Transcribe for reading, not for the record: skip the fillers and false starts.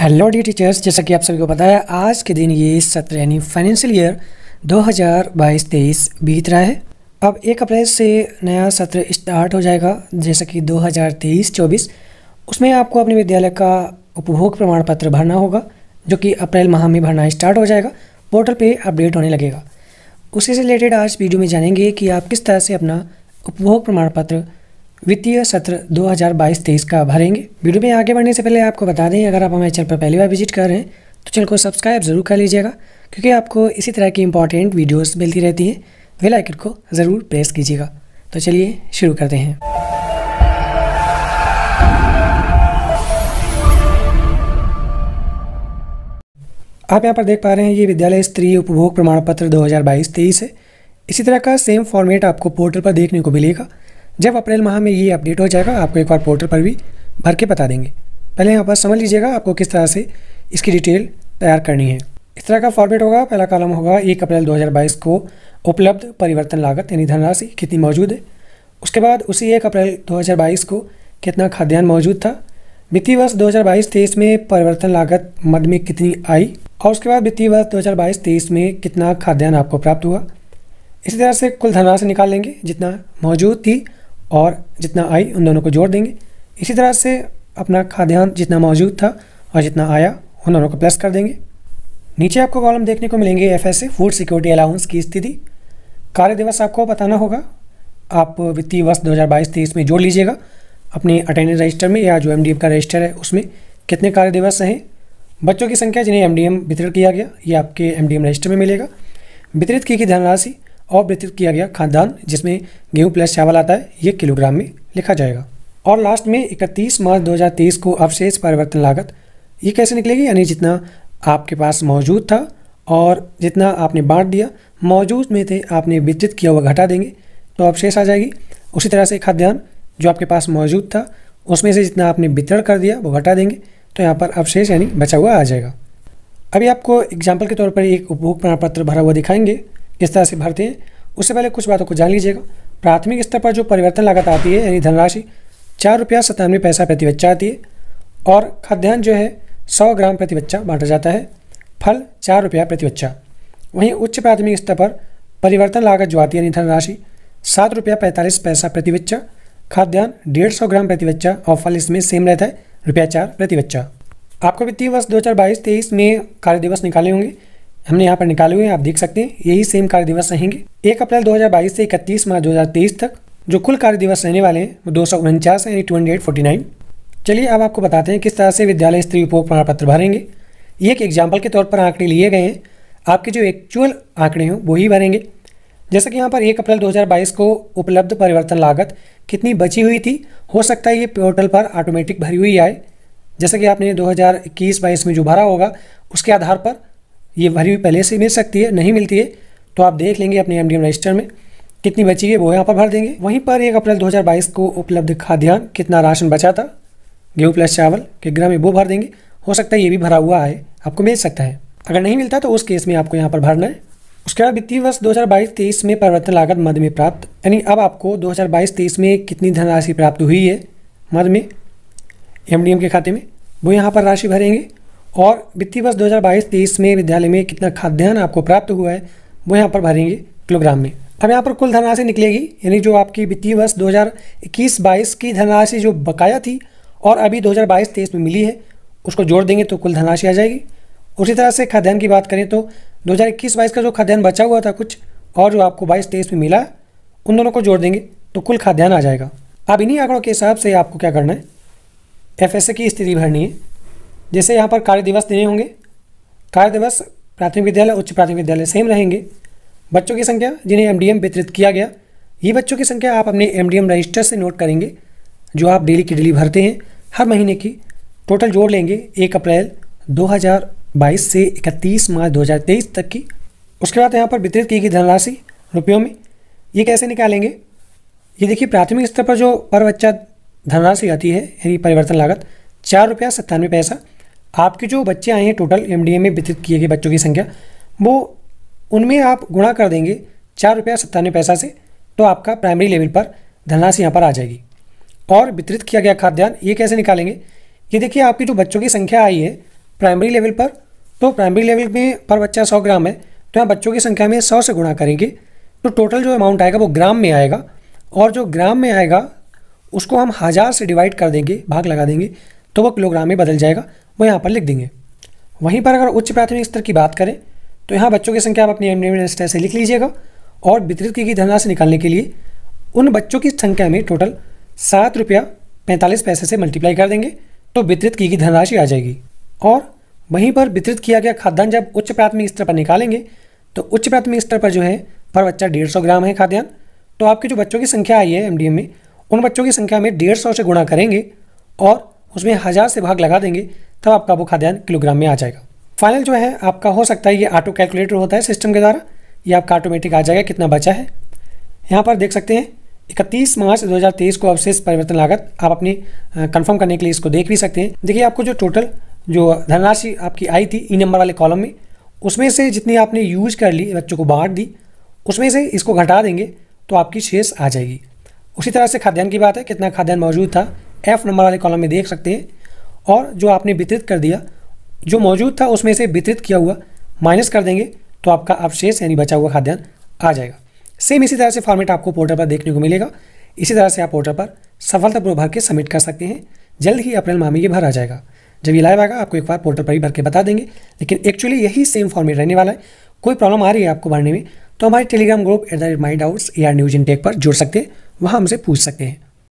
Hello D teachers, जैसा कि आप सभी को पता है आज के दिन ये सत्र यानी फाइनेंशियल ईयर 2022-23 बीत रहा है। अब 1 अप्रैल से नया सत्र स्टार्ट हो जाएगा जैसा कि 2023-24। उसमें आपको अपने विद्यालय का उपभोग प्रमाण पत्र भरना होगा जो कि अप्रैल माह में भरना स्टार्ट हो जाएगा। पोर्टल पे अपडेट होने लगेगा। उसी से रिलेटेड आज वीडियो में जानेंगे कि आप किस तरह से अपना उपभोग प्रमाण पत्र वित्तीय सत्र 2022-23 का भरेंगे। वीडियो में आगे बढ़ने से पहले आपको बता दें, अगर आप हमारे चैनल पर पहली बार विजिट कर रहे हैं तो चैनल को सब्सक्राइब ज़रूर कर लीजिएगा, क्योंकि आपको इसी तरह की इंपॉर्टेंट वीडियोस मिलती रहती हैं। बेल आइकन को ज़रूर प्रेस कीजिएगा। तो चलिए शुरू करते हैं। आप यहाँ पर देख पा रहे हैं ये विद्यालय स्तरीय उपभोग प्रमाण पत्र 2022-23 है। इसी तरह का सेम फॉर्मेट आपको पोर्टल पर देखने को मिलेगा। जब अप्रैल माह में ये अपडेट हो जाएगा आपको एक बार पोर्टल पर भी भर के बता देंगे। पहले यहाँ पर समझ लीजिएगा आपको किस तरह से इसकी डिटेल तैयार करनी है। इस तरह का फॉर्मेट होगा। पहला कॉलम होगा 1 अप्रैल 2022 को उपलब्ध परिवर्तन लागत यानी धनराशि कितनी मौजूद है। उसके बाद उसी 1 अप्रैल 2022 को कितना खाद्यान्न मौजूद था। वित्तीय वर्ष 2022-23 में परिवर्तन लागत मद में कितनी आई, और उसके बाद वित्तीय वर्ष 2022-23 में कितना खाद्यान्न आपको प्राप्त हुआ। इसी तरह से कुल धनराशि निकाल लेंगे, जितना मौजूद थी और जितना आई उन दोनों को जोड़ देंगे। इसी तरह से अपना खाद्यान्न जितना मौजूद था और जितना आया उन दोनों को प्लस कर देंगे। नीचे आपको कॉलम देखने को मिलेंगे FSA फूड सिक्योरिटी अलाउंस की स्थिति। कार्य दिवस आपको बताना होगा। आप वित्तीय वर्ष 2022-23 में जोड़ लीजिएगा अपने अटेंडेंस रजिस्टर में या जो MDM का रजिस्टर है उसमें कितने कार्य दिवस हैं। बच्चों की संख्या जिन्हें MDM वितरण किया गया ये आपके MDM रजिस्टर में मिलेगा। वितरित की गई धनराशि और वितरित किया गया खाद्यान्न जिसमें गेहूं प्लस चावल आता है ये किलोग्राम में लिखा जाएगा। और लास्ट में 31 मार्च 2023 को अवशेष परिवर्तन लागत ये कैसे निकलेगी, यानी जितना आपके पास मौजूद था और जितना आपने बांट दिया, मौजूद में थे आपने वितरित किया हुआ घटा देंगे तो अवशेष आ जाएगी। उसी तरह से खाद्यान्न जो आपके पास मौजूद था उसमें से जितना आपने वितरण कर दिया वो घटा देंगे तो यहाँ पर अवशेष यानी बचा हुआ आ जाएगा। अभी आपको एग्जाम्पल के तौर पर एक उपभोग प्रमाण पत्र भरा हुआ दिखाएंगे किस तरह से भरते हैं। उससे पहले कुछ बातों को जान लीजिएगा। प्राथमिक स्तर पर जो परिवर्तन लागत आती है यानी धनराशि 4 रुपया 97 पैसा प्रति बच्चा आती है, और खाद्यान्न जो है 100 ग्राम प्रति बच्चा बांटा जाता है। फल 4 रुपया प्रति बच्चा। वहीं उच्च प्राथमिक स्तर पर परिवर्तन लागत जो आती है यानी धनराशि 7 रुपया 45 पैसा प्रति बच्चा। खाद्यान्न 150 ग्राम प्रति बच्चा और फल इसमें सेम रहता है ₹4 प्रति बच्चा। आपको वित्तीय वर्ष 2022-23 में कार्य दिवस निकाले होंगे, हमने यहाँ पर निकाले हुए हैं, आप देख सकते हैं यही सेम कार्य दिवस रहेंगे। 1 अप्रैल 2022 से 31 मार्च 2023 तक जो कुल कार्य दिवस रहने वाले हैं वो 249 है यानी 2849। चलिए अब आपको बताते हैं किस तरह से विद्यालय स्तरीय उपभोग प्रमाण पत्र भरेंगे। ये एक एग्जाम्पल के तौर पर आंकड़े लिए गए हैं, आपके जो एक्चुअल आंकड़े हों वो ही भरेंगे। जैसा कि यहाँ पर 1 अप्रैल 2022 को उपलब्ध परिवर्तन लागत कितनी बची हुई थी, हो सकता है ये पोर्टल पर ऑटोमेटिक भरी हुई आए। जैसा कि आपने 2021-22 में जो भरा होगा उसके आधार पर ये भरी हुई पहले से मिल सकती है, नहीं मिलती है तो आप देख लेंगे अपने MDM रजिस्टर में कितनी बची है वो यहाँ पर भर देंगे। वहीं पर 1 अप्रैल 2022 को उपलब्ध खाद्यान्न कितना राशन बचा था गेहूं प्लस चावल के ग्राम में वो भर देंगे। हो सकता है ये भी भरा हुआ है, आपको मिल सकता है। अगर नहीं मिलता तो उस केस में आपको यहाँ पर भरना है। उसके बाद वित्तीय वर्ष 2022-23 में परिवर्तन लागत मद में प्राप्त, यानी अब आपको 2022-23 में कितनी धनराशि प्राप्त हुई है मद में MDM के खाते में वो यहाँ पर राशि भरेंगे। और वित्तीय वर्ष 2022-23 में विद्यालय में कितना खाद्यान्न आपको प्राप्त हुआ है वो यहाँ पर भरेंगे किलोग्राम में। अब यहाँ पर कुल धनराशि निकलेगी, यानी जो आपकी वित्तीय वर्ष 2021-22 की धनराशि जो बकाया थी और अभी 2022-23 में मिली है उसको जोड़ देंगे तो कुल धनराशि आ जाएगी। उसी तरह से खाद्यान्न की बात करें तो 2021-22 का जो खाद्यान्न बचा हुआ था कुछ और जो आपको 22-23 में मिला उन दोनों को जोड़ देंगे तो कुल खाद्यान्न आ जाएगा। अब इन्हीं आंकड़ों के हिसाब से आपको क्या करना है, FSA की स्थिति भरनी है। जैसे यहाँ पर कार्य दिवस देने होंगे, कार्य दिवस प्राथमिक विद्यालय उच्च प्राथमिक विद्यालय सेम रहेंगे। बच्चों की संख्या जिन्हें MDM वितरित किया गया ये बच्चों की संख्या आप अपने MDM रजिस्टर से नोट करेंगे जो आप डेली की डेली भरते हैं हर महीने की। टोटल जोड़ लेंगे 1 अप्रैल 2022 से 31 मार्च 2023 तक की। उसके बाद यहाँ पर वितरित की गई धनराशि रुपयों में ये कैसे निकालेंगे, ये देखिए प्राथमिक स्तर पर जो पर बच्चा धनराशि आती है यानी परिवर्तन लागत 4 रुपया 97 पैसा। आपके जो बच्चे आए हैं टोटल MDM में वितरित किए गए बच्चों की संख्या वो उनमें आप गुणा कर देंगे 4 रुपया 97 पैसा से तो आपका प्राइमरी लेवल पर धनराशि यहाँ पर आ जाएगी। और वितरित किया गया खाद्यान्न ये कैसे निकालेंगे, ये देखिए आपकी जो बच्चों की संख्या आई है प्राइमरी लेवल पर, तो प्राइमरी लेवल में पर बच्चा 100 ग्राम है, तो यहाँ बच्चों की संख्या में 100 से गुणा करेंगे तो टोटल जो अमाउंट आएगा वो ग्राम में आएगा, और जो ग्राम में आएगा उसको हम 1000 से डिवाइड कर देंगे, भाग लगा देंगे, तो वो किलोग्राम में बदल जाएगा, वो यहाँ पर लिख देंगे। वहीं पर अगर उच्च प्राथमिक स्तर की बात करें तो यहाँ बच्चों की संख्या आप अपनी एमडी से लिख लीजिएगा, और वितरित की गई धनराशि निकालने के लिए उन बच्चों की संख्या में टोटल 7.45 रुपया से मल्टीप्लाई कर देंगे तो वितरित की गई धनराशि आ जाएगी। और वहीं पर वितरित किया गया खाद्यान्न जब उच्च प्राथमिक स्तर पर निकालेंगे तो उच्च प्राथमिक स्तर पर जो है पर बच्चा 150 ग्राम है खाद्यान्न, तो आपके जो बच्चों की संख्या आई है एमडीएम में, उन बच्चों की संख्या में 150 से गुणा करेंगे और उसमें 1000 से भाग लगा देंगे, तब आपका वो खाद्यान्न किलोग्राम में आ जाएगा। फाइनल जो है आपका हो सकता है ये ऑटो कैलकुलेटर होता है सिस्टम के द्वारा, ये आपका ऑटोमेटिक आ जाएगा कितना बचा है। यहाँ पर देख सकते हैं 31 मार्च 2023 को अवशेष परिवर्तन लागत, आप अपनी कंफर्म करने के लिए इसको देख भी सकते हैं। देखिए आपको जो टोटल जो धनराशि आपकी आई थी ई नंबर वाले कॉलम में, उसमें से जितनी आपने यूज कर ली, बच्चों को बांट दी, उसमें से इसको घटा देंगे तो आपकी शेष आ जाएगी। उसी तरह से खाद्यान्न की बात है, कितना खाद्यान्न मौजूद था एफ नंबर वाले कॉलम में देख सकते हैं, और जो आपने वितरित कर दिया, जो मौजूद था उसमें से वितरित किया हुआ माइनस कर देंगे तो आपका अवशेष यानी बचा हुआ खाद्यान्न आ जाएगा। सेम इसी तरह से फॉर्मेट आपको पोर्टल पर देखने को मिलेगा। इसी तरह से आप पोर्टल पर सफलतापूर्वक भर के सबमिट कर सकते हैं। जल्द ही अप्रैल माह में ये भर आ जाएगा। जब ये लाइव आएगा आपको एक बार पोर्टल पर ही भर के बता देंगे, लेकिन एक्चुअली यही सेम फॉर्मेट रहने वाला है। कोई प्रॉब्लम आ रही है आपको भरने में तो हमारे Telegram group @mydoubts AR News in Tech पर जुड़ सकते हैं, वहाँ हमसे पूछ सकते हैं।